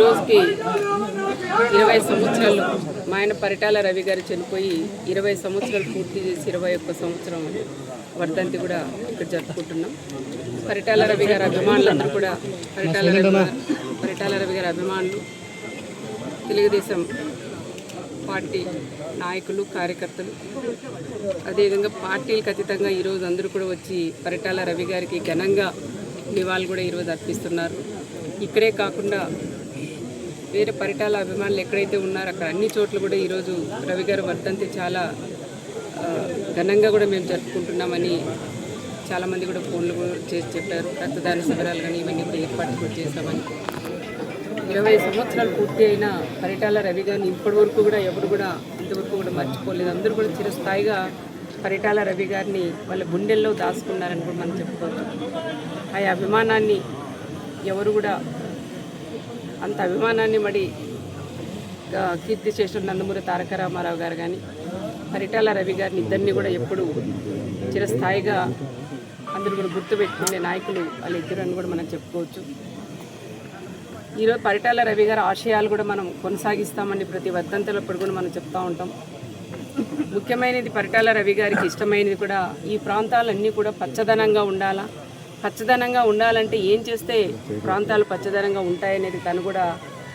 రోజుకి 20 సంవత్సరాలు మా ఆయన పరిటాల రవి గారు చనిపోయి 20 సంవత్సరాలు పూర్తి చేసి 21 సంవత్సరం వర్ధంతి కూడా ఇక్కడ జరుపుకుంటున్నాం. పరిటాల రవి గారి అభిమానులందరూ కూడా పరిటాల రవి గారి అభిమానులు, తెలుగుదేశం పార్టీ నాయకులు, కార్యకర్తలు, అదేవిధంగా పార్టీలకు అతీతంగా ఈరోజు అందరూ కూడా వచ్చి పరిటాల రవి గారికి ఘనంగా నివాళులు కూడా ఈరోజు అర్పిస్తున్నారు. ఇక్కడే కాకుండా వేరే పరిటాల అభిమానులు ఎక్కడైతే ఉన్నారో అక్కడ అన్ని చోట్ల కూడా ఈరోజు రవి గారు వర్ధంతి చాలా ఘనంగా కూడా మేము జరుపుకుంటున్నామని చాలామంది కూడా ఫోన్లు కూడా చేసి చెప్పారు. రక్తదాన శిబిరాలు కానీ ఇవన్నీ కూడా ఏర్పాటు కూడా చేశామని. 20 సంవత్సరాలు పూర్తి అయిన పరిటాల రవి గారిని ఇప్పటి వరకు కూడా ఎవరు కూడా ఇంతవరకు కూడా మర్చిపోలేదు. అందరూ కూడా చిరస్థాయిగా పరిటాల రవి గారిని వాళ్ళ గుండెల్లో దాచుకున్నారని కూడా మనం చెప్పుకోవచ్చు. ఆ అభిమానాన్ని ఎవరు కూడా అంత అభిమానాన్ని మరి కీర్తి చేసిన నందమూరి తారక రామారావు గారు కానీ పరిటాల రవి గారిని ఇద్దరిని కూడా ఎప్పుడు చిరస్థాయిగా అందరూ కూడా గుర్తుపెట్టుకునే నాయకులు వాళ్ళిద్దరు అని కూడా మనం చెప్పుకోవచ్చు. ఈరోజు పరిటాల రవి గారి ఆశయాలు కూడా మనం కొనసాగిస్తామని ప్రతి వర్ధంతులప్పుడు కూడా మనం చెప్తూ ఉంటాం. ముఖ్యమైనది పరిటాల రవి గారికి ఇష్టమైనది కూడా ఈ ప్రాంతాలన్నీ కూడా పచ్చదనంగా ఉండాలా. పచ్చదనంగా ఉండాలంటే ఏం చేస్తే ప్రాంతాలు పచ్చదనంగా ఉంటాయనేది తను కూడా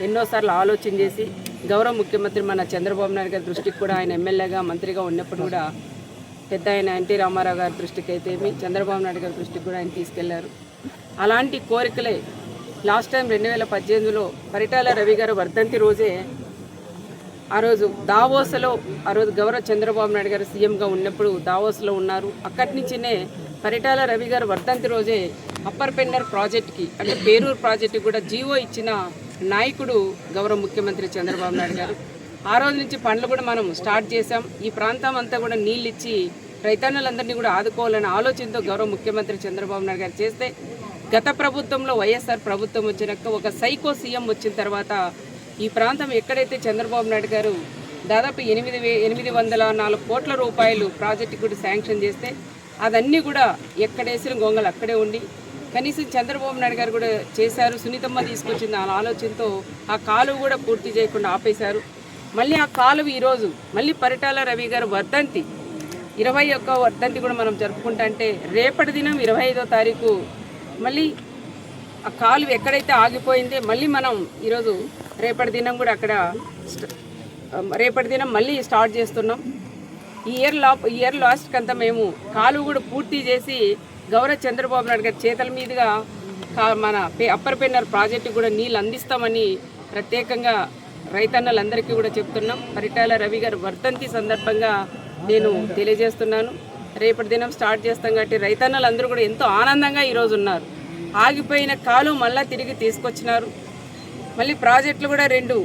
ఎన్నోసార్లు ఆలోచన చేసి గౌరవ ముఖ్యమంత్రి మన చంద్రబాబు నాయుడు గారి దృష్టికి కూడా ఆయన ఎమ్మెల్యేగా మంత్రిగా ఉన్నప్పుడు కూడా పెద్ద ఆయన ఎన్టీ రామారావు గారి దృష్టికి అయితేమి చంద్రబాబు నాయుడు గారి దృష్టికి కూడా ఆయన తీసుకెళ్లారు. అలాంటి కోరికలే లాస్ట్ టైం 2018లో పరిటాల రవి గారు వర్ధంతి రోజే ఆ రోజు దావోస్లో ఆ రోజు గౌరవ చంద్రబాబు నాయుడు గారు సీఎంగా ఉన్నప్పుడు దావోస్లో ఉన్నారు. అక్కడి నుంచినే పరిటాల రవి గారు వర్ధంతి రోజే అప్పర్ పెన్నర్ ప్రాజెక్ట్కి అంటే పేరూరు ప్రాజెక్టుకి కూడా జీవో ఇచ్చిన నాయకుడు గౌరవ ముఖ్యమంత్రి చంద్రబాబు నాయుడు గారు. ఆ రోజు నుంచి పనులు కూడా మనం స్టార్ట్ చేశాం. ఈ ప్రాంతం అంతా కూడా నీళ్ళు ఇచ్చి రైతన్నలందరినీ కూడా ఆదుకోవాలనే ఆలోచనతో గౌరవ ముఖ్యమంత్రి చంద్రబాబు నాయుడు గారు చేస్తే గత ప్రభుత్వంలో వైఎస్ఆర్ ప్రభుత్వం వచ్చినాక ఒక సైకో సీఎం వచ్చిన తర్వాత ఈ ప్రాంతం ఎక్కడైతే చంద్రబాబు నాయుడు గారు దాదాపు 804 కోట్ల రూపాయలు ప్రాజెక్టు కూడా శాంక్షన్ చేస్తే అదన్నీ కూడా ఎక్కడేసిన గొంగలు అక్కడే ఉండి కనీసం చంద్రబాబు నాయుడు గారు కూడా చేశారు. సునీతమ్మ తీసుకొచ్చిన ఆ ఆలోచనతో ఆ కాలువ కూడా పూర్తి చేయకుండా ఆపేశారు. మళ్ళీ ఆ కాలువ ఈరోజు మళ్ళీ పరిటాల రవి గారు వర్ధంతి 21వ వర్ధంతి కూడా మనం జరుపుకుంటా అంటే రేపటి దినం 25వ తారీఖు మళ్ళీ ఆ కాలువ ఎక్కడైతే ఆగిపోయిందే మళ్ళీ మనం ఈరోజు రేపటి దినం కూడా అక్కడ రేపటి దినం మళ్ళీ స్టార్ట్ చేస్తున్నాం. ఈ ఇయర్ లాస్ట్కి అంతా మేము కాలువ కూడా పూర్తి చేసి గౌరవ చంద్రబాబు నాయుడు గారి చేతుల మీదుగా మన అప్పర్ పెన్నర్ ప్రాజెక్టు కూడా నీళ్ళు అందిస్తామని ప్రత్యేకంగా రైతన్నలందరికీ కూడా చెప్తున్నాం. పరిటాల రవి గారు వర్ధంతి సందర్భంగా నేను తెలియజేస్తున్నాను. రేపటి దినం స్టార్ట్ చేస్తాం కాబట్టి రైతన్నలందరూ కూడా ఎంతో ఆనందంగా ఈరోజు ఉన్నారు. ఆగిపోయిన కాలువ మళ్ళీ తిరిగి తీసుకొచ్చినారు. మళ్ళీ ప్రాజెక్టులు కూడా 2